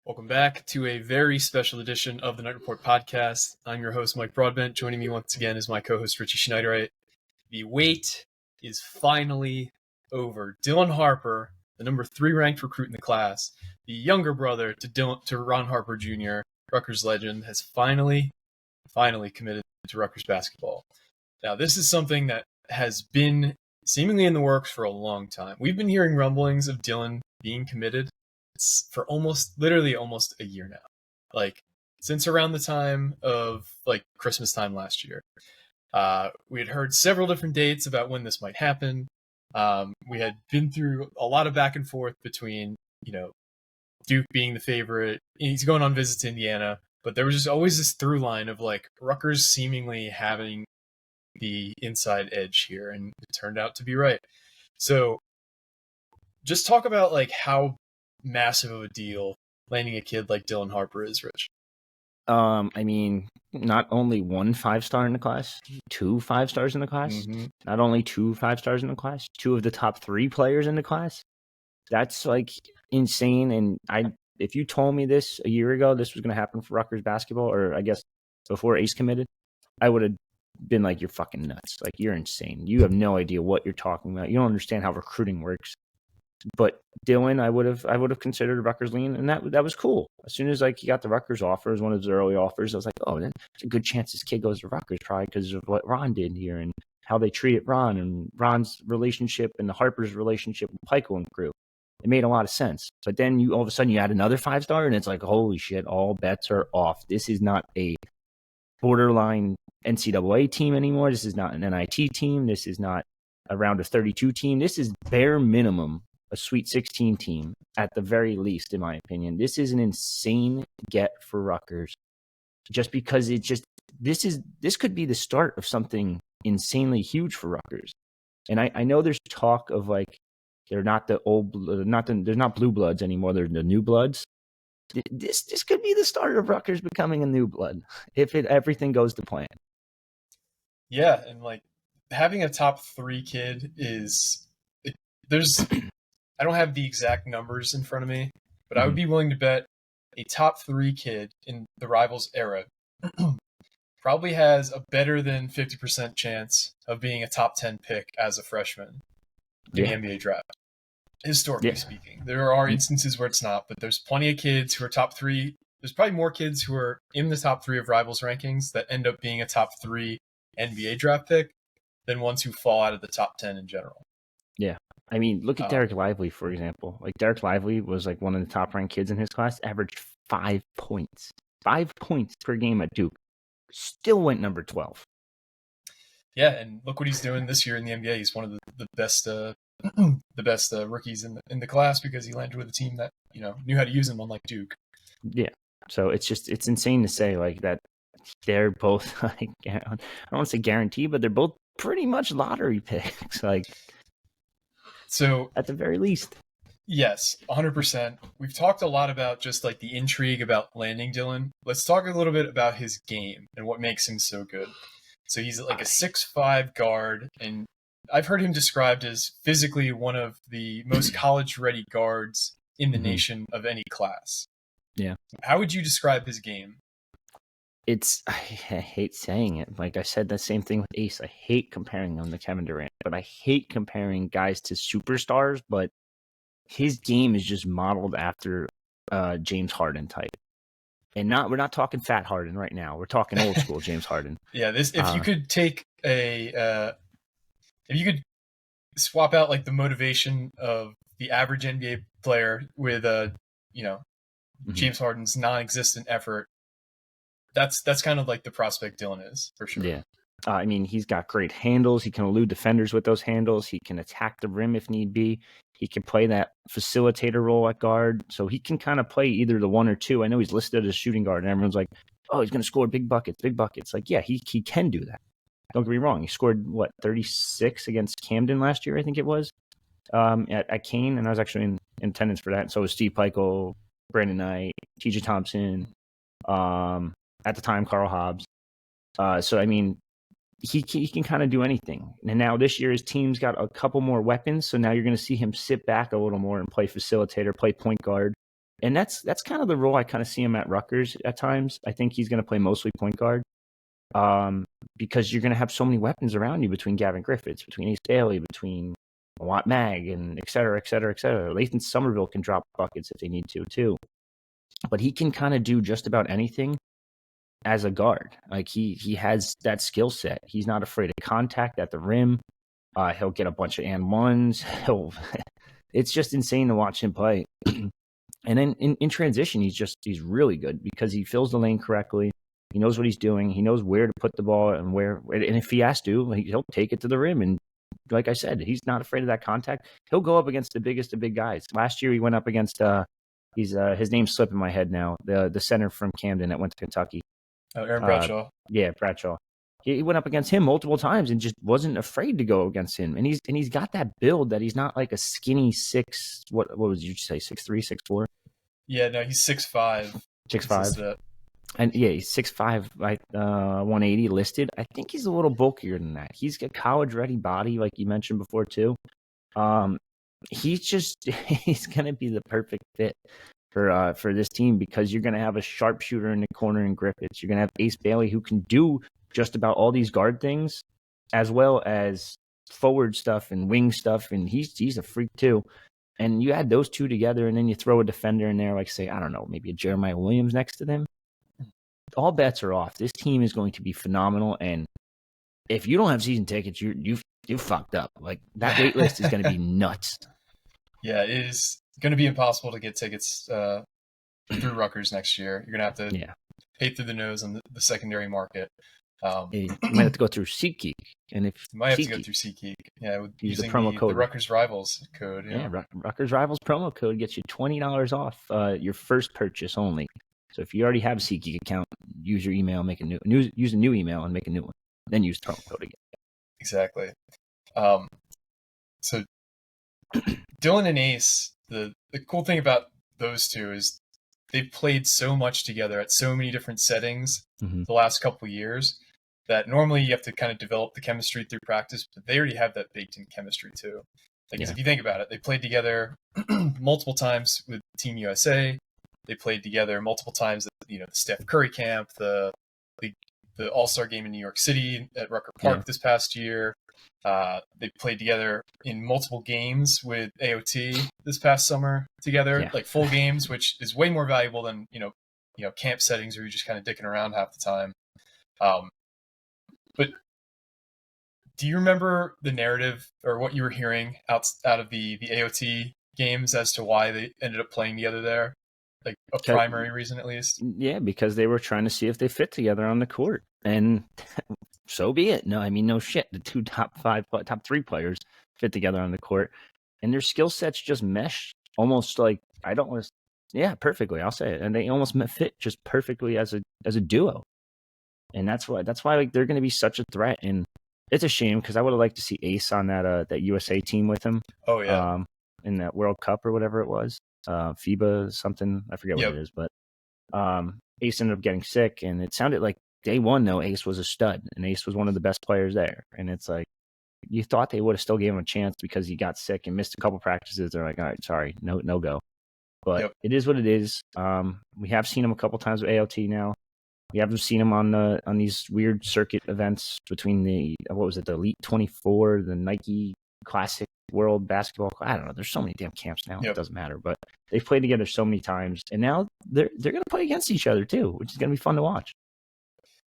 Welcome back to a very special edition of the Night Report podcast. I'm your host, Mike Broadbent. Joining me once again is my co-host, Richie Schneiderite. The wait is finally over. Dylan Harper, the number 3 ranked recruit in the class, the younger brother to Ron Harper Jr., Rutgers legend, has finally committed to Rutgers basketball. Now, this is something that has been seemingly in the works for a long time. We've been hearing rumblings of Dylan being committed for almost a year now. Like, since around the time of Christmas time last year. We had heard several different dates about when this might happen. We had been through a lot of back and forth between, Duke being the favorite. He's going on visits to Indiana, but there was just always this through line of Rutgers seemingly having the inside edge here, and it turned out to be right. So just talk about how massive of a deal landing a kid like Dylan Harper is, Rich. Not only 1 5-star in the class, 2 5-stars in the class. Mm-hmm. Not only 2 5-stars in the class, 2 of the top 3 players in the class. That's insane. And if you told me this a year ago, this was going to happen for Rutgers basketball, or I guess before Ace committed, I would have been like, you're fucking nuts. You're insane. You have no idea what you're talking about. You don't understand how recruiting works. But Dylan, I would have considered a Rutgers lean, and that was cool. As soon as he got the Rutgers offer as one of his early offers, I was like, oh, there's a good chance this kid goes to Rutgers, probably because of what Ron did here and how they treated Ron and Ron's relationship and the Harper's relationship with Pico and crew. It made a lot of sense. But then all of a sudden you add another 5-star, and it's like, holy shit, all bets are off. This is not a borderline NCAA team anymore. This is not an NIT team. This is not a round of 32 team. This is bare minimum a Sweet 16 team at the very least, in my opinion. This is an insane get for Rutgers, just because this could be the start of something insanely huge for Rutgers. And I know there's talk of they're not the they're not blue bloods anymore. They're the new bloods. This could be the start of Rutgers becoming a new blood if everything goes to plan. Yeah, and having a top 3 kid there's I don't have the exact numbers in front of me, but I would be willing to bet a top 3 kid in the Rivals era probably has a better than 50% chance of being a top 10 pick as a freshman in the NBA draft. Historically speaking, there are instances where it's not, but there's plenty of kids who are top 3. There's probably more kids who are in the top 3 of Rivals rankings that end up being a top 3 NBA draft pick than ones who fall out of the top 10 in general. Yeah. Look at Derek Lively, for example. Derek Lively was one of the top-ranked kids in his class, averaged 5 points. 5 points per game at Duke. Still went number 12. Yeah, and look what he's doing this year in the NBA. He's one of the best rookies in the class because he landed with a team that knew how to use him, unlike Duke. Yeah, so it's insane to say that they're both I don't want to say guaranteed, but they're both pretty much lottery picks. So at the very least. Yes, 100%. We've talked a lot about just the intrigue about landing Dylan. Let's talk a little bit about his game and what makes him so good. So he's a 6'5" guard, and I've heard him described as physically one of the most college-ready guards in the nation of any class. Yeah. How would you describe his game? I hate saying it. I said the same thing with Ace. I hate comparing him to Kevin Durant, but I hate comparing guys to superstars. But his game is just modeled after James Harden type, and we're not talking fat Harden right now. We're talking old school James Harden. Yeah, if you could take if you could swap out the motivation of the average NBA player with James Harden's non-existent effort. That's kind of the prospect Dylan is, for sure. Yeah. He's got great handles. He can elude defenders with those handles. He can attack the rim if need be. He can play that facilitator role at guard. So he can kind of play either the 1 or 2. I know he's listed as shooting guard, and everyone's like, oh, he's going to score big buckets. Yeah, he can do that. Don't get me wrong. He scored, 36 against Camden last year, I think it was, at Kane. And I was actually in attendance for that. And so was Steve Pico, Brandon Knight, TJ Thompson, at the time, Carl Hobbs. He can kind of do anything. And now this year, his team's got a couple more weapons. So now you're going to see him sit back a little more and play facilitator, play point guard. And that's kind of the role I kind of see him at Rutgers at times. I think he's going to play mostly point guard, because you're going to have so many weapons around you between Gavin Griffiths, between Ace Bailey, between Watt Mag, and et cetera, et cetera, et cetera. Lathan Somerville can drop buckets if they need to, too. But he can kind of do just about anything as a guard. Like, he has that skill set. He's not afraid of contact at the rim. He'll get a bunch of and ones. It's just insane to watch him play. And then in transition, he's really good because he fills the lane correctly. He knows what he's doing. He knows where to put the ball and where. And if he has to, he'll take it to the rim. And like I said, he's not afraid of that contact. He'll go up against the biggest of big guys. Last year, he went up against his name's slipping my head now. The center from Camden that went to Kentucky. Aaron Bradshaw. Yeah, Bradshaw. He went up against him multiple times and just wasn't afraid to go against him. And he's got that build that he's not like a skinny six. What was you say? 6'3", 6'4"? Yeah, no, he's 6'5". 6'5". And yeah, he's 6'5", like 180 listed. I think he's a little bulkier than that. He's got college-ready body, like you mentioned before too. He's gonna be the perfect fit for this team because you're gonna have a sharpshooter in the corner in Griffiths. You're gonna have Ace Bailey who can do just about all these guard things, as well as forward stuff and wing stuff, and he's a freak too. And you add those two together, and then you throw a defender in there, like say, I don't know, maybe a Jeremiah Williams next to them. All bets are off. This team is going to be phenomenal, and if you don't have season tickets, you fucked up. Like, that wait list is going to be nuts. Yeah, it is going to be impossible to get tickets through Rutgers next year. You're going to have to pay through the nose on the secondary market. You might have to go through SeatGeek, and if you might have to go through SeatGeek, using the promo code, the Rutgers Rivals code. Rutgers Rivals promo code gets you $20 off your first purchase only. So if you already have a SeatGeek account, use your email, use a new email, and make a new one. Then use the promo code again. Exactly. So Dylan and Ace, the cool thing about those two is they've played so much together at so many different settings the last couple of years that normally you have to kind of develop the chemistry through practice, but they already have that baked-in chemistry too. Because if you think about it, they played together multiple times with Team USA. They played together multiple times at the Steph Curry camp, the All-Star game in New York City at Rucker Park this past year. They played together in multiple games with AOT this past summer together, like full games, which is way more valuable than camp settings where you're just kind of dicking around half the time. But do you remember the narrative or what you were hearing out of the AOT games as to why they ended up playing together there? Like a primary reason, at least? Yeah, because they were trying to see if they fit together on the court. And so be it. No, I mean, no shit. The two top three players fit together on the court. And their skill sets just mesh almost like, perfectly. I'll say it. And they almost fit just perfectly as a duo. And that's why like they're going to be such a threat. And it's a shame because I would have liked to see Ace on that USA team with him. Oh yeah. In that World Cup or whatever it was, FIBA something, I forget what it is. But Ace ended up getting sick, and it sounded like day one though Ace was a stud, and Ace was one of the best players there. And it's like you thought they would have still gave him a chance because he got sick and missed a couple practices. They're like, all right, sorry, no go. But it is what it is. We have seen him a couple times with AOT now. We haven't seen him on these weird circuit events between the Elite 24, the Nike Classic World Basketball. I don't know. There's so many damn camps now. It doesn't matter. But they've played together so many times, and now they're going to play against each other too, which is going to be fun to watch.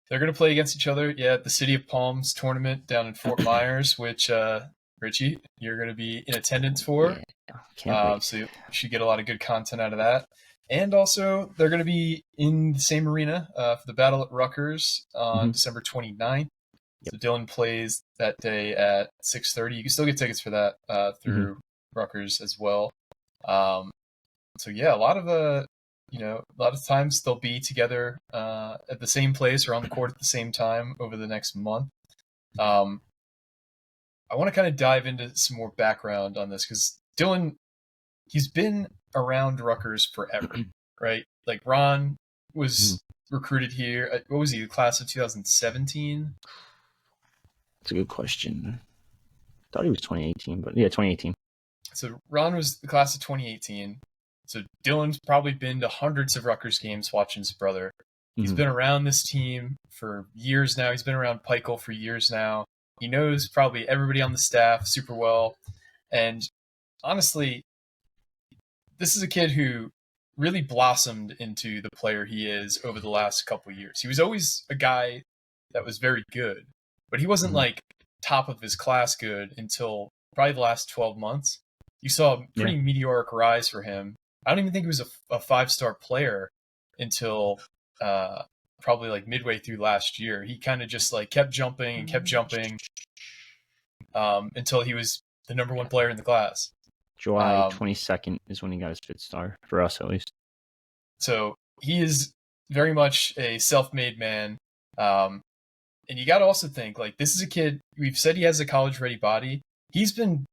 They're going to play against each other, at the City of Palms tournament down in Fort Myers, which Richie, you're going to be in attendance for. Can't wait. So you should get a lot of good content out of that. And also, they're going to be in the same arena for the Battle at Rutgers on December 29th. So Dylan plays that day at 6:30. You can still get tickets for that through Rutgers as well. A lot of times they'll be together at the same place or on the court at the same time over the next month. I want to kind of dive into some more background on this because Dylan, he's been around Rutgers forever, right? Like Ron was recruited here. What was he, the class of 2017? That's a good question. I thought he was 2018, but 2018. So Ron was the class of 2018. So Dylan's probably been to hundreds of Rutgers games watching his brother. He's been around this team for years now. He's been around Peichel for years now. He knows probably everybody on the staff super well. And honestly, this is a kid who really blossomed into the player he is over the last couple of years. He was always a guy that was very good, but he wasn't like top of his class good until probably the last 12 months. You saw a pretty meteoric rise for him. I don't even think he was a 5-star player until probably like midway through last year. He kind of just like kept jumping until he was the number 1 player in the class. July 22nd is when he got his 5th star, for us at least. So he is very much a self-made man. And you got to also think, like, this is a kid, we've said he has a college-ready body. He's been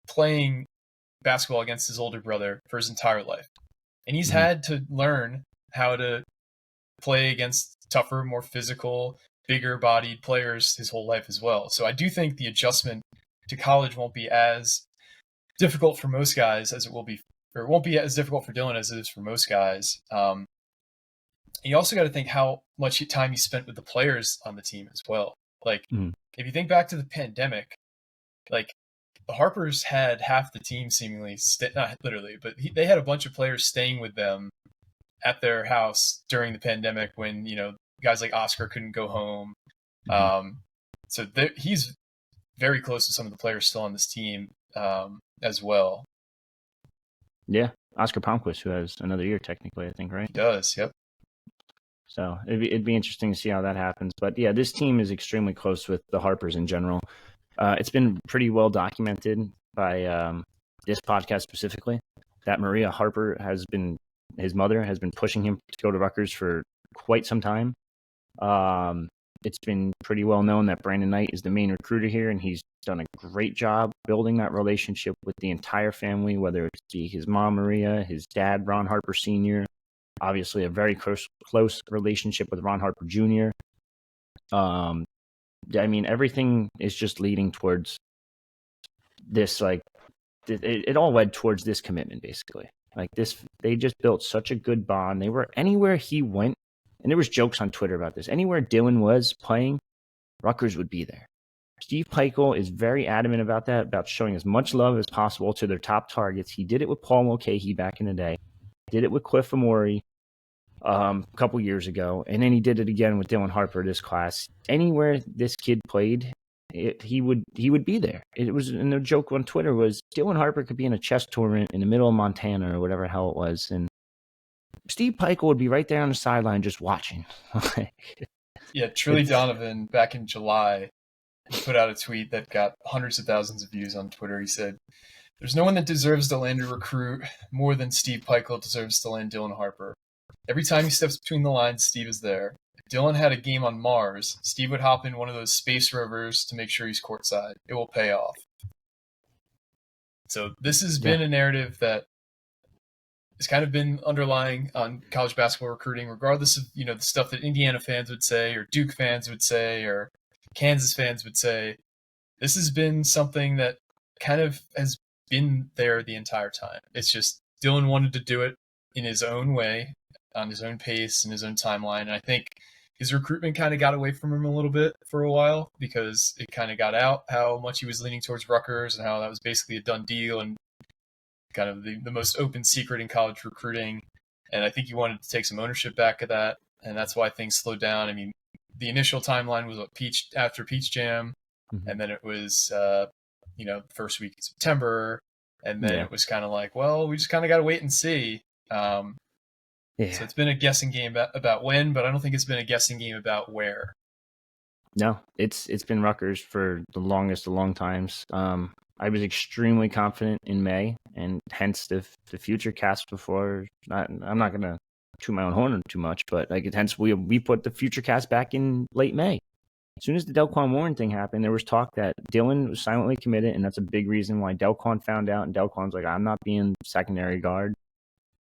playing basketball against his older brother for his entire life. And he's had to learn how to play against tougher, more physical, bigger-bodied players his whole life as well. So I do think the adjustment to college won't be as difficult for most guys as it will be, or it won't be as difficult for Dylan as it is for most guys. You also got to think how much time he spent with the players on the team as well. Like, if you think back to the pandemic, like, the Harpers had half the team seemingly, not literally, but they had a bunch of players staying with them at their house during the pandemic when, you know, guys like Oscar couldn't go home. So he's very close to some of the players still on this team as well. Yeah, Oscar Palmquist, who has another year technically, I think, right? He does, yep. So it'd be interesting to see how that happens. But yeah, this team is extremely close with the Harpers in general. It's been pretty well documented by this podcast specifically that Maria Harper his mother has been pushing him to go to Rutgers for quite some time. It's been pretty well known that Brandon Knight is the main recruiter here, and he's done a great job building that relationship with the entire family, whether it's his mom, Maria, his dad, Ron Harper Sr., obviously a very close relationship with Ron Harper Jr. I mean, everything is just leading towards this, like, it all led towards this commitment, basically. Like this, they just built such a good bond. They were anywhere he went, and there was jokes on Twitter about this. Anywhere Dylan was playing, Rutgers would be there. Steve Peichel is very adamant about that, about showing as much love as possible to their top targets. He did it with Paul Mulcahy back in the day. Did it with Cliff Amore a couple years ago, and then he did it again with Dylan Harper this class. Anywhere this kid played, he would be there. It was, and the joke on Twitter was Dylan Harper could be in a chess tournament in the middle of Montana or whatever the hell it was, and Steve Peichel would be right there on the sideline just watching. Yeah, Trilly Donovan back in July, he put out a tweet that got hundreds of thousands of views on Twitter. He said, "There's no one that deserves to land a recruit more than Steve Peichel deserves to land Dylan Harper. Every time he steps between the lines, Steve is there. If Dylan had a game on Mars, Steve would hop in one of those space rovers to make sure he's courtside. It will pay off." So this has been a narrative that has kind of been underlying on college basketball recruiting, regardless of, you know, the stuff that Indiana fans would say or Duke fans would say or Kansas fans would say. This has been something that kind of has been there the entire time. It's just Dylan wanted to do it in his own way, on his own pace, in his own timeline. And I think his recruitment kind of got away from him a little bit for a while because it kind of got out how much he was leaning towards Rutgers and how that was basically a done deal and kind of the most open secret in college recruiting. And I think he wanted to take some ownership back of that. And that's why things slowed down. I mean, the initial timeline was after Peach Jam. And then it was, first week of September. And then it was kind of like, well, we just kind of got to wait and see. So it's been a guessing game about when, but I don't think it's been a guessing game about where. No, it's been Rutgers for the longest of long times. I was extremely confident in May, and hence the future cast before. I'm not going to toot my own horn too much, but like hence we put the future cast back in late May. As soon as the Delquan Warren thing happened, there was talk that Dylan was silently committed, and that's a big reason why Delquan found out, and Delquan's like, I'm not being secondary guard.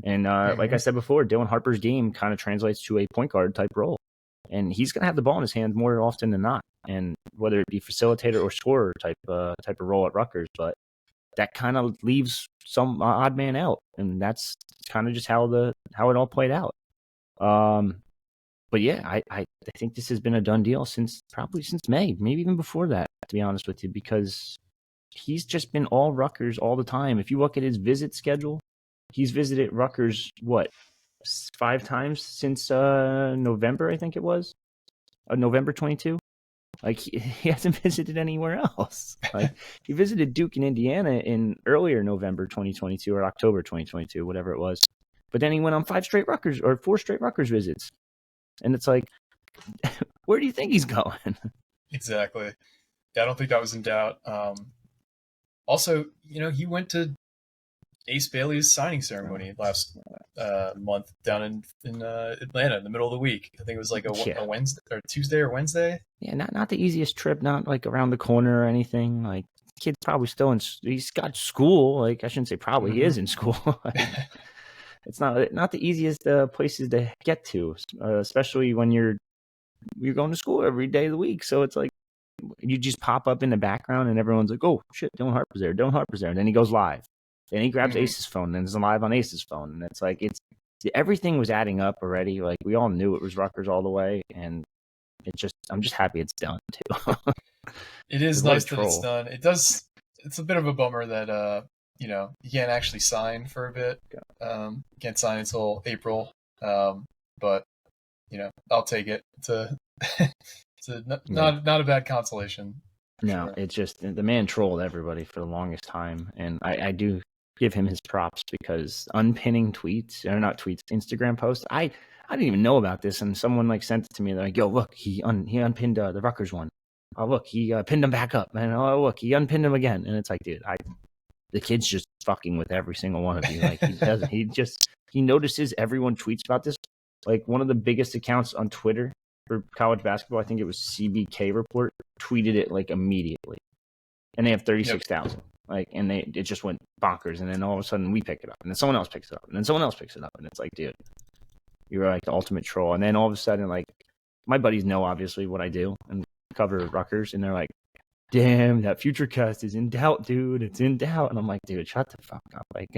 And like I said before, Dylan Harper's game kind of translates to a point guard type role. And he's going to have the ball in his hands more often than not. And whether it be facilitator or scorer type of role at Rutgers. But that kind of leaves some odd man out, and that's kind of just how it all played out. But yeah, I think this has been a done deal probably since May, maybe even before that, to be honest with you, because he's just been all Rutgers all the time. If you look at his visit schedule, he's visited Rutgers, 5 times since November, I think it was. November 22. Like, he hasn't visited anywhere else. Like, he visited Duke and Indiana in earlier November 2022 or October 2022, whatever it was. But then he went on 4 straight Rutgers visits. And it's like, where do you think he's going? Exactly. Yeah, I don't think that was in doubt. Also, he went to Ace Bailey's signing ceremony last month down in Atlanta in the middle of the week. I think it was like a Wednesday or Tuesday or Wednesday. Yeah, not the easiest trip, not like around the corner or anything. Like, kid's probably still he's got school. Like, I shouldn't say probably, he is in school. It's not the easiest places to get to, especially when you're going to school every day of the week. So it's like you just pop up in the background and everyone's like, "Oh shit, Dylan Harper's there. Dylan Harper's there." And then he goes live. Then he grabs Ace's phone and is live on Ace's phone. And it's like everything was adding up already. Like, we all knew it was Rutgers all the way, and I'm just happy it's done too. It is nice that it's done. It's a bit of a bummer that you can't actually sign for a bit. Can't sign until April. But I'll take it. It's not a bad consolation. No, sure. It's just the man trolled everybody for the longest time, and I do give him his props, because unpinning tweets, or not tweets, Instagram posts. I didn't even know about this, and someone like sent it to me. They're like, "Yo, look, he unpinned the Rutgers one. Oh, look, he pinned him back up, and oh, look, he unpinned him again." And it's like, dude, the kid's just fucking with every single one of you. Like, he doesn't. He notices everyone tweets about this. Like, one of the biggest accounts on Twitter for college basketball, I think it was CBK Report, tweeted it like immediately, and they have 36,000. Like, and it just went bonkers, and then all of a sudden we pick it up, and then someone else picks it up, and then someone else picks it up, and it's like, dude, you're like the ultimate troll. And then all of a sudden, like, my buddies know obviously what I do and cover Rutgers, and they're like, "Damn, that future cast is in doubt, dude. It's in doubt." And I'm like, dude, shut the fuck up. Like,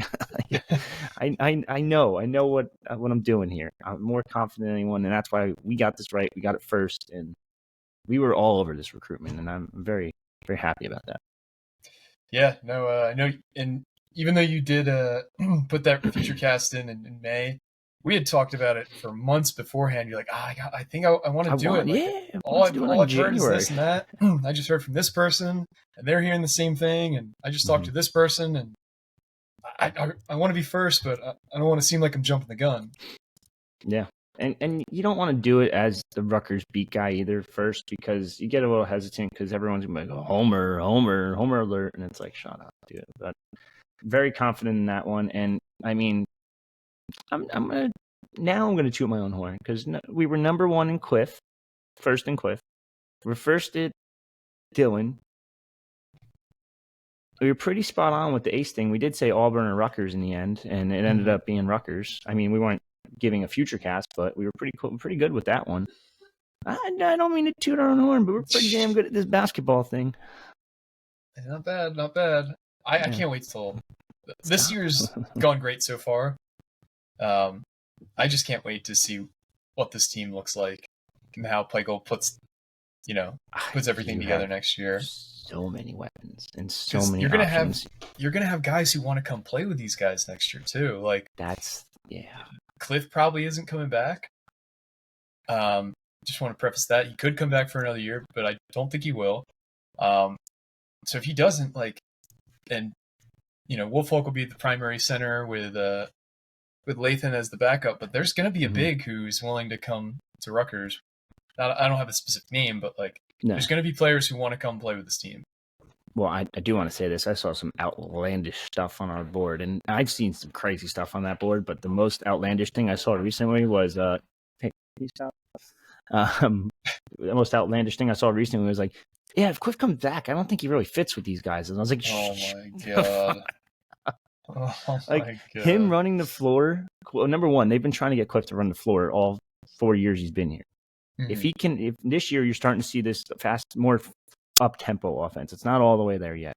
I know what I'm doing here. I'm more confident than anyone, and that's why we got this right. We got it first, and we were all over this recruitment, and I'm very, very happy about that. Yeah, no, I know. And even though you did put that future cast in May, we had talked about it for months beforehand. You're like, I think I want to do it. Like, yeah, all I've heard is this and that. I just heard from this person, and they're hearing the same thing. And I just talked to this person, and I want to be first, but I don't want to seem like I'm jumping the gun. Yeah, and you don't want to do it as the Rutgers beat guy either first, because you get a little hesitant because everyone's gonna be like, Homer alert, and it's like, shut up, dude. But very confident in that one, and I mean, I'm gonna toot my own horn, because we were number 1 in Quiff, first in Quiff. We're first at Dylan. We were pretty spot on with the Ace thing. We did say Auburn or Rutgers in the end, and it ended up being Rutgers. I mean, we weren't giving a future cast, but we were pretty good with that one. I don't mean to toot our own horn, but we're pretty damn good at this basketball thing. Not bad. I can't wait till this year's gone great so far. I just can't wait to see what this team looks like and how Playgold puts everything together next year. So many weapons and so many options. You're gonna have guys who want to come play with these guys next year too. Like, Cliff probably isn't coming back. Just want to preface that he could come back for another year, but I don't think he will. So if he doesn't, and Wolfolk will be the primary center with Lathan as the backup, but there's going to be a big who's willing to come to Rutgers. I don't have a specific name, but there's going to be players who want to come play with this team. Well, I do want to say this. I saw some outlandish stuff on our board, and I've seen some crazy stuff on that board, but the most outlandish thing I saw recently was hey, peace out. The most outlandish thing I saw recently was like, yeah, if Cliff comes back, I don't think he really fits with these guys. And I was like, oh my god. Oh like, my God. Him running the floor. Well, number one, they've been trying to get Cliff to run the floor all 4 years he's been here. Mm-hmm. If this year you're starting to see this more up tempo offense, it's not all the way there yet.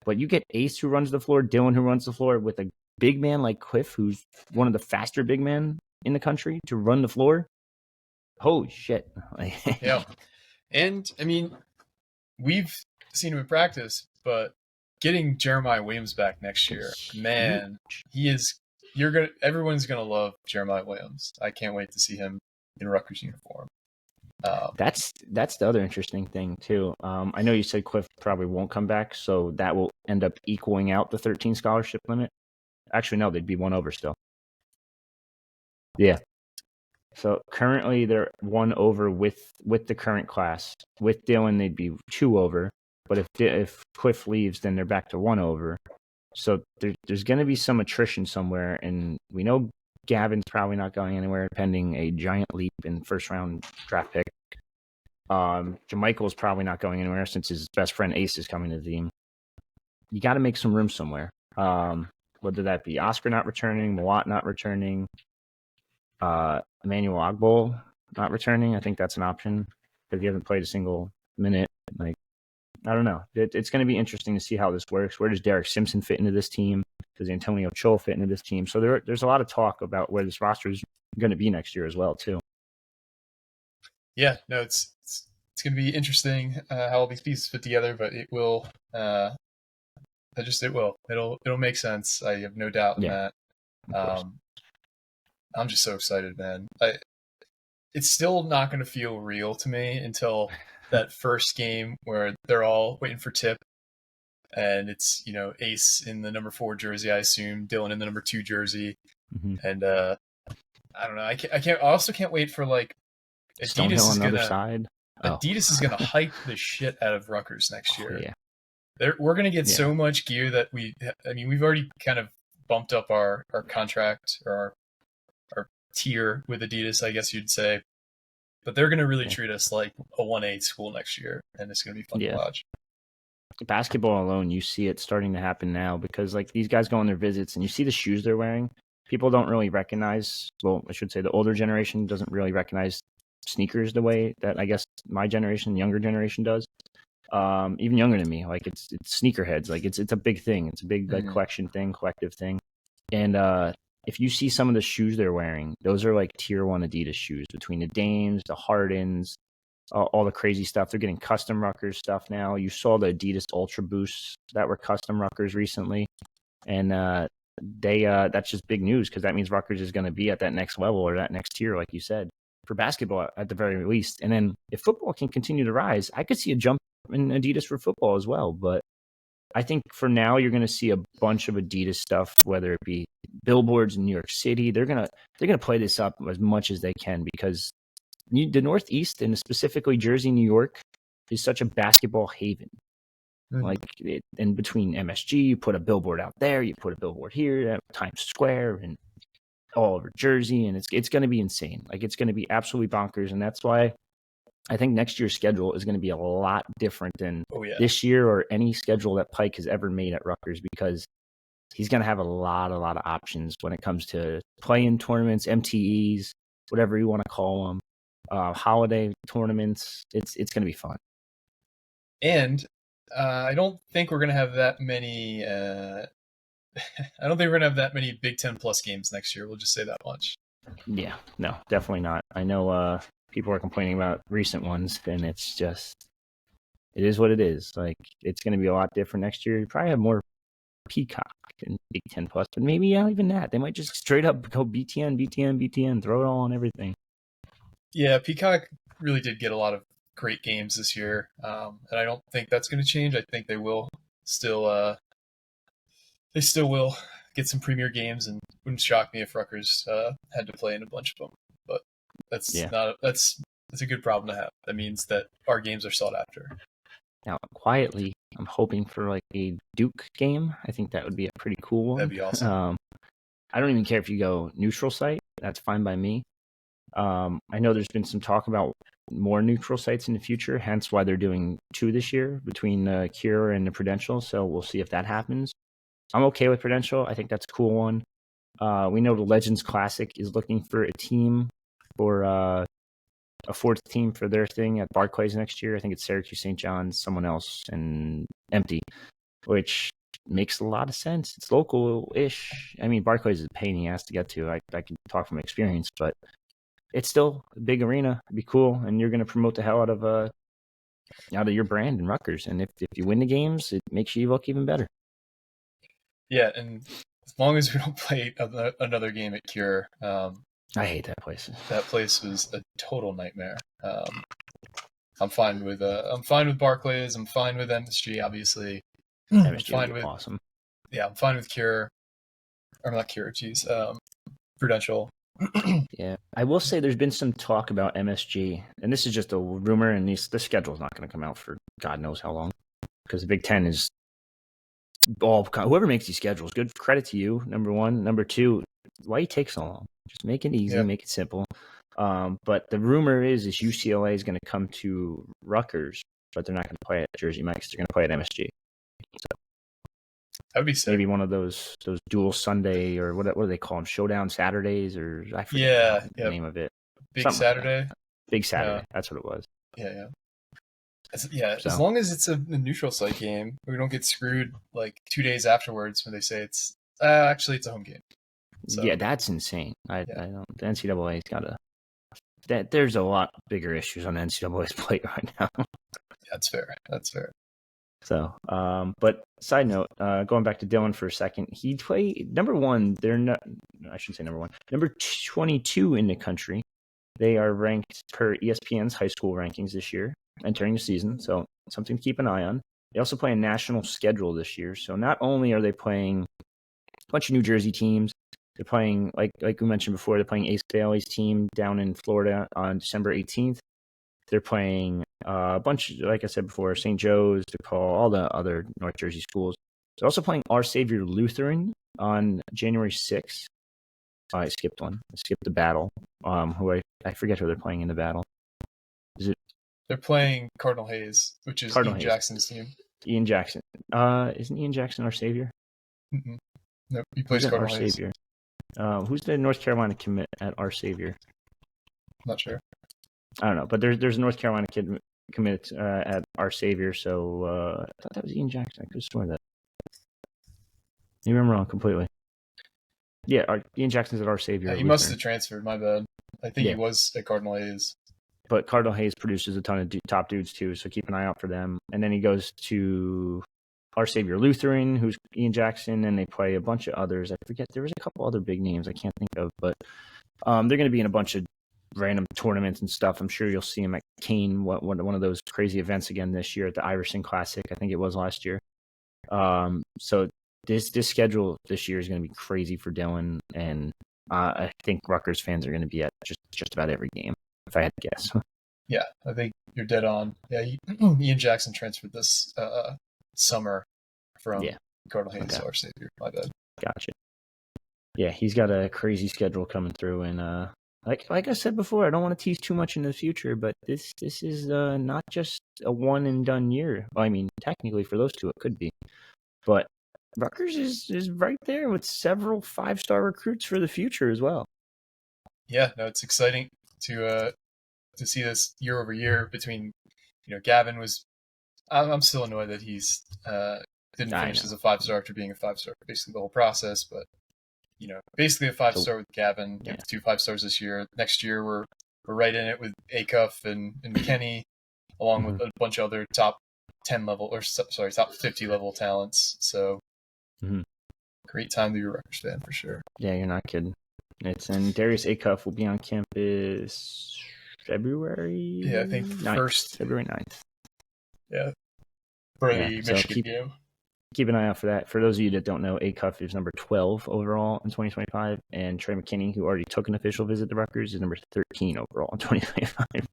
But you get Ace who runs the floor, Dylan who runs the floor, with a big man like Cliff, who's one of the faster big men in the country, to run the floor. Holy shit. Yeah. And, I mean, we've seen him in practice, but getting Jeremiah Williams back next year, man, he is. Everyone's gonna love Jeremiah Williams. I can't wait to see him in Rutgers uniform. That's the other interesting thing too. I know you said Cliff probably won't come back, so that will end up equaling out the 13 scholarship limit. Actually, no, they'd be one over still. Yeah. So currently they're one over with the current class. With Dylan, they'd be two over. But if Cliff leaves, then they're back to one over. So there's going to be some attrition somewhere, and we know Gavin's probably not going anywhere, pending a giant leap in first-round draft pick. Jermichael's probably not going anywhere since his best friend Ace is coming to the team. You got to make some room somewhere. Whether that be Oscar not returning, Mawat not returning, Emmanuel Ogbol not returning. I think that's an option because he hasn't played a single minute. Like, I don't know. It's going to be interesting to see how this works. Where does Derek Simpson fit into this team? Does Antonio Cho fit into this team? So there's a lot of talk about where this roster is going to be next year as well, too. Yeah, no, it's going to be interesting how all these pieces fit together, but it will. It will. It'll make sense. I have no doubt in that. I'm just so excited, man. It's still not going to feel real to me until that first game where they're all waiting for tip, and it's Ace in the number 4 jersey, I assume, Dylan in the number 2 jersey, and I don't know. I also can't wait for like Adidas on the other side. Adidas is gonna hype the shit out of Rutgers next year. Yeah. We're gonna get so much gear that we've already kind of bumped up our contract or our tier with Adidas, I guess you'd say. But they're gonna really treat us like a 1A school next year, and it's gonna be fun to watch. Basketball alone, you see it starting to happen now because like these guys go on their visits and you see the shoes they're wearing. People don't really recognize. Well, I should say the older generation doesn't really recognize sneakers the way that I guess my generation, younger generation does. Even younger than me, like it's sneakerheads. Like it's a big thing. It's a big like collection thing, collective thing. And if you see some of the shoes they're wearing, those are like tier 1 Adidas shoes. Between the Dames, the Hardens, all the crazy stuff. They're getting custom Rutgers stuff now. You saw the Adidas Ultra Boosts that were custom Rutgers recently, and that's just big news because that means Rutgers is going to be at that next level or that next tier, like you said, for basketball at the very least. And then if football can continue to rise, I could see a jump in Adidas for football as well. But I think for now you're going to see a bunch of Adidas stuff, whether it be billboards in New York City. They're gonna play this up as much as they can because the Northeast and specifically Jersey, New York, is such a basketball haven. Like in between MSG, you put a billboard out there, you put a billboard here at Times Square, and all over Jersey, and it's going to be insane. Like it's going to be absolutely bonkers, and that's why I think next year's schedule is going to be a lot different than this year or any schedule that Pike has ever made at Rutgers because he's going to have a lot of options when it comes to play-in tournaments, MTEs, whatever you want to call them. Holiday tournaments. It's going to be fun. And I don't think we're going to have that many. I don't think we're going to have that many Big Ten plus games next year. We'll just say that much. Yeah, no, definitely not. I know people are complaining about recent ones, and it's just it is what it is. Like it's going to be a lot different next year. You probably have more Peacock and Big Ten plus, but maybe not even that. They might just straight up go BTN, throw it all on everything. Yeah, Peacock really did get a lot of great games this year, and I don't think that's going to change. I think they will still will get some premier games, and it wouldn't shock me if Rutgers had to play in a bunch of them. But that's a good problem to have. That means that our games are sought after. Now, quietly, I'm hoping for like a Duke game. I think that would be a pretty cool one. That'd be awesome. I don't even care if you go neutral site. That's fine by me. I know there's been some talk about more neutral sites in the future, hence why they're doing 2 this year between the Cure and the Prudential. So we'll see if that happens. I'm okay with Prudential. I think that's a cool one. We know the Legends Classic is looking for a team for a 4th team for their thing at Barclays next year. I think it's Syracuse, St. John's, someone else, and empty. which makes a lot of sense. It's local-ish. I mean, Barclays is a pain in the ass to get to. I can talk from experience, but it's still a big arena. It'd be cool, and you're going to promote the hell out of your brand in Rutgers. And if you win the games, it makes you look even better. Yeah, and as long as we don't play another game at Cure, I hate that place. That place was a total nightmare. I'm fine with Barclays. I'm fine with MSG, obviously. MSG would be awesome. Yeah, I'm fine with Cure. Or not Cure, geez. Prudential. Yeah, I will say there's been some talk about MSG, and this is just a rumor, and the schedule's not going to come out for God knows how long, because the Big Ten is whoever makes these schedules. Good credit to you, number one. Number two, why you take so long? Just make it easy, make it simple. But the rumor is UCLA is going to come to Rutgers, but they're not going to play at Jersey Mike's. They're going to play at MSG. So that'd be sick. Maybe one of those dual Sunday, or what do they call them? Showdown Saturdays, or I forget the name of it. Big Something Saturday. Like Big Saturday. That's what it was. Yeah. As long as it's a neutral site game, we don't get screwed like 2 days afterwards when they say it's actually it's a home game. So, yeah, that's insane. I don't. The NCAA's got to. There's a lot bigger issues on the NCAA's plate right now. That's fair. So, but side note, going back to Dylan for a second, he played number one. I shouldn't say number one. Number 22 in the country. They are ranked per ESPN's high school rankings this year, entering the season. So something to keep an eye on. They also play a national schedule this year. So not only are they playing a bunch of New Jersey teams, they're playing, like we mentioned before, they're playing Ace Bailey's team down in Florida on December 18th. They're playing a bunch, like I said before, St. Joe's, DePaul, all the other North Jersey schools. They're also playing Our Savior Lutheran on January 6th. I skipped one. I skipped the battle. Who I forget who they're playing in the battle. They're playing Cardinal Hayes, which is Ian Jackson's team. Ian Jackson. Isn't Ian Jackson Our Savior? Mm-mm. Nope, he plays Cardinal Hayes. Savior. Who's the North Carolina commit at Our Savior? Not sure. I don't know, but there's a North Carolina kid committed at Our Savior, so I thought that was Ian Jackson. I could have sworn that. Maybe I'm wrong completely. Yeah, Ian Jackson's at Our Savior. He must have transferred, my bad. I think he was at Cardinal Hayes. But Cardinal Hayes produces a ton of top dudes too, so keep an eye out for them. And then he goes to Our Savior Lutheran, who's Ian Jackson, and they play a bunch of others. I forget, there was a couple other big names I can't think of, but they're going to be in a bunch of random tournaments and stuff. I'm sure you'll see him at Kane, one of those crazy events again this year at the Iverson Classic. I think it was last year. So this schedule this year is going to be crazy for Dylan, and I think Rutgers fans are going to be at just about every game, if I had to guess. Yeah, I think you're dead on. Yeah, Ian Jackson transferred this summer from Cardinal Hayes to Our Savior. My bad. Gotcha. Yeah, he's got a crazy schedule coming through, and like I said before, I don't want to tease too much into the future, but this is not just a one and done year. Well, I mean, technically for those two, it could be, but Rutgers is right there with several 5-star recruits for the future as well. Yeah, no, it's exciting to see this year over year between, Gavin was. I'm still annoyed that he's didn't finish as a 5-star after being a 5-star for basically the whole process, but basically a 5-star with Gavin. Yeah. 2 5-stars this year. Next year we're right in it with Acuff and McKinney, along with a bunch of other top 10 level top 50 level talents. So great time to be a Rutgers fan for sure. Yeah, you're not kidding. And Darius Acuff will be on campus February. Yeah, I think 9th, February 9th. Yeah, for the Michigan game. Keep an eye out for that. For those of you that don't know, Acuff is number 12 overall in 2025, and Trey McKinney, who already took an official visit to Rutgers, is number 13 overall in 2025.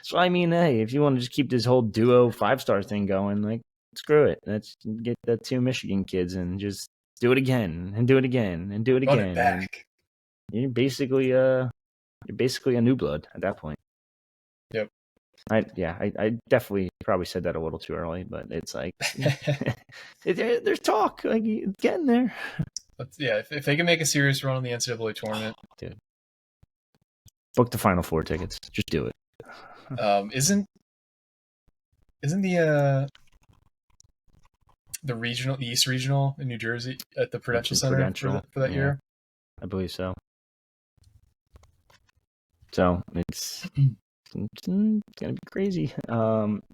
So, I mean, hey, if you want to just keep this whole duo 5-star thing going, like, screw it. Let's get the 2 Michigan kids and just do it again and do it again and do it again. Run it back. You're basically a new blood at that point. Yep. I definitely probably said that a little too early, but it's like there's talk, like getting there. If they can make a serious run on the NCAA tournament, dude, book the Final Four tickets. Just do it. Isn't the the East Regional in New Jersey at the Prudential Center for that year. I believe so. So it's going to be crazy.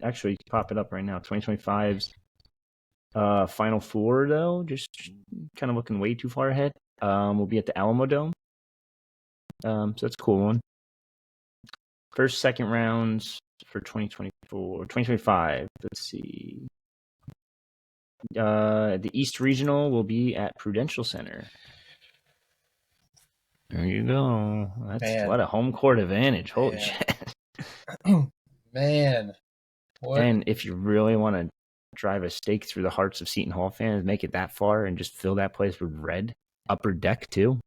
Actually, pop it up right now. 2025's Final Four, though, just kind of looking way too far ahead. We'll be at the Alamo Dome. So that's a cool one. First, second rounds for 2025. Let's see. The East Regional will be at Prudential Center. There you go. That's what a home court advantage. Holy shit. Man. What? And if you really want to drive a stake through the hearts of Seton Hall fans, make it that far and just fill that place with red. Upper deck, too.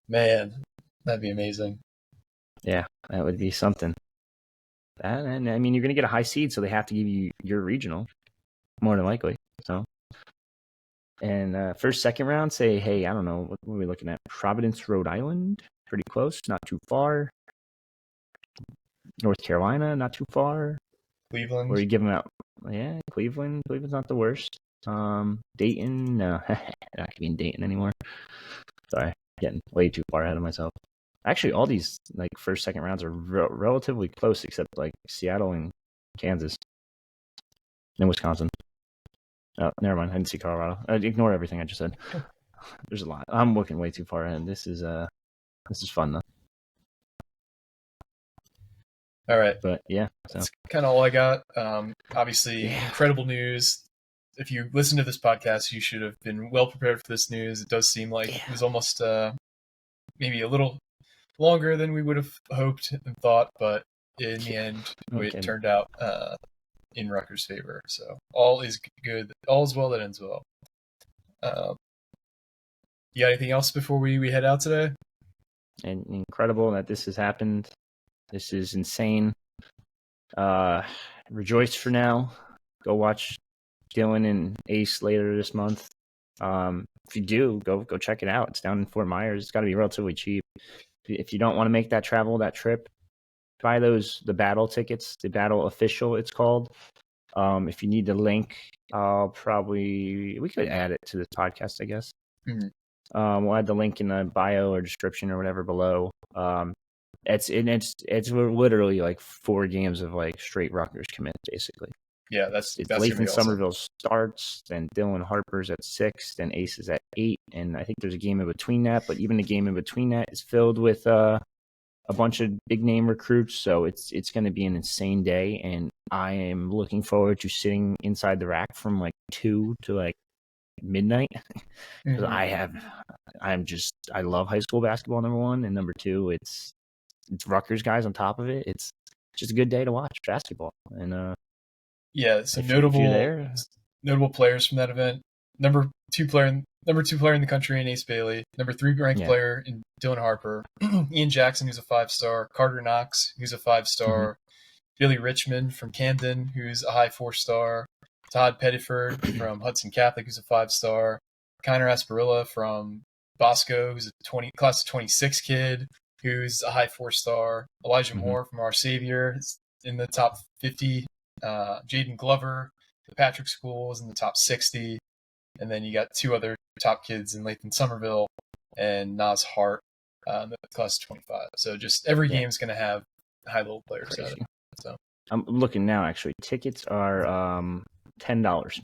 Man, that'd be amazing. Yeah, that would be something. And I mean, you're going to get a high seed, so they have to give you your regional, more than likely. So, and first, second round, say, hey, I don't know, what are we looking at? Providence, Rhode Island, pretty close, not too far. North Carolina, not too far. Cleveland. Or you give them out? Yeah, Cleveland. Cleveland's not the worst. Dayton, no, not being Dayton anymore. Sorry, getting way too far ahead of myself. Actually, all these like first, second rounds are relatively close, except like Seattle and Kansas and Wisconsin. Oh, never mind. I didn't see Colorado. Ignore everything I just said. There's a lot. I'm looking way too far ahead. This is fun though. All right, but yeah, so. That's kind of all I got. Obviously, incredible news. If you listen to this podcast, you should have been well prepared for this news. It does seem like it was almost maybe a little longer than we would have hoped and thought, but in the end, it turned out in Rutgers' favor. So all is good. All is well that ends well. You got anything else before we head out today? And incredible that this has happened. This is insane. Rejoice for now. Go watch Dylan and Ace later this month. If you do, go check it out. It's down in Fort Myers. It's got to be relatively cheap. If you don't want to make that trip, buy the battle tickets, the battle official, it's called. If you need the link, we could add it to this podcast, I guess. Mm-hmm. We'll add the link in the bio or description or whatever below. It's literally like 4 games of like straight Rutgers commit, basically. Yeah, that's Lathan Somerville starts, then Dylan Harper's at 6, then Ace is at 8, and I think there's a game in between that. But even the game in between that is filled with a bunch of big name recruits. So it's going to be an insane day, and I am looking forward to sitting inside the rack from like 2 to like midnight. Because I love high school basketball, number one, and number 2, it's Rutgers guys on top of it. It's just a good day to watch basketball, and some notable players from that event. Number 2 player in the country in Ace Bailey. Number 3 ranked player in Dylan Harper. Ian Jackson, who's a 5-star. Carter Knox, who's a 5-star. Mm-hmm. Billy Richmond from Camden, who's a high 4-star. Todd Pettiford from Hudson Catholic, who's a 5-star. Kiner Asparilla from Bosco, who's a class of 26 kid, who's a high 4-star. Elijah Moore from Our Savior is in the top 50. Jaden Glover, the Patrick School, is in the top 60. And then you got 2 other top kids in Lathan Somerville and Nas Hart, the class of 25. So just every game is going to have high-level players at it. So I'm looking now, actually. Tickets are $10.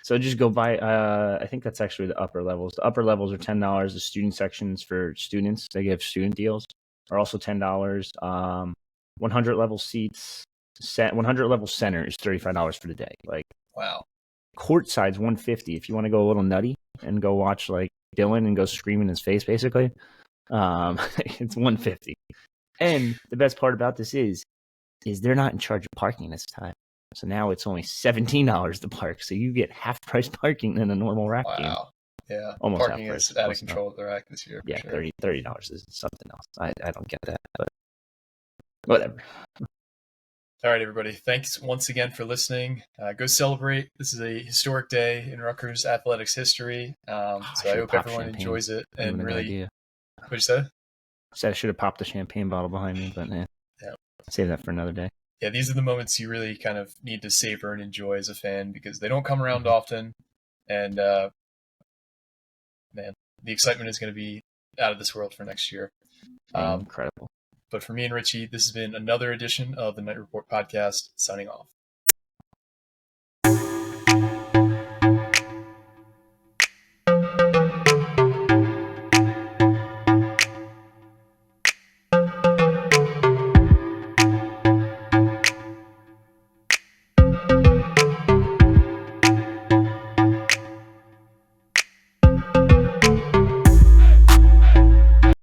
So just go buy. I think that's actually the upper levels. The upper levels are $10. The student sections for students, they give student deals, are also $10. 100 level seats, 100 level center is $35 for the day. Like, wow. Court side's $150 if you want to go a little nutty and go watch like Dylan and go scream in his face, basically. It's $150. And the best part about this is they're not in charge of parking this time. So now it's only $17 to park. So you get half price parking than a normal rack game. Wow. Yeah. Almost parking half price. Is out of control of the rack this year. Yeah, sure. $30 is something else. I don't get that, but whatever. All right, everybody. Thanks once again for listening. Go celebrate. This is a historic day in Rutgers athletics history. So I hope everyone enjoys it. And really, what'd you say? I should have popped the champagne bottle behind me, but save that for another day. yeah, these are the moments you really kind of need to savor and enjoy as a fan because they don't come around often. And man, the excitement is going to be out of this world for next year. Incredible. But for me and Richie, this has been another edition of the Knight Report podcast. Signing off.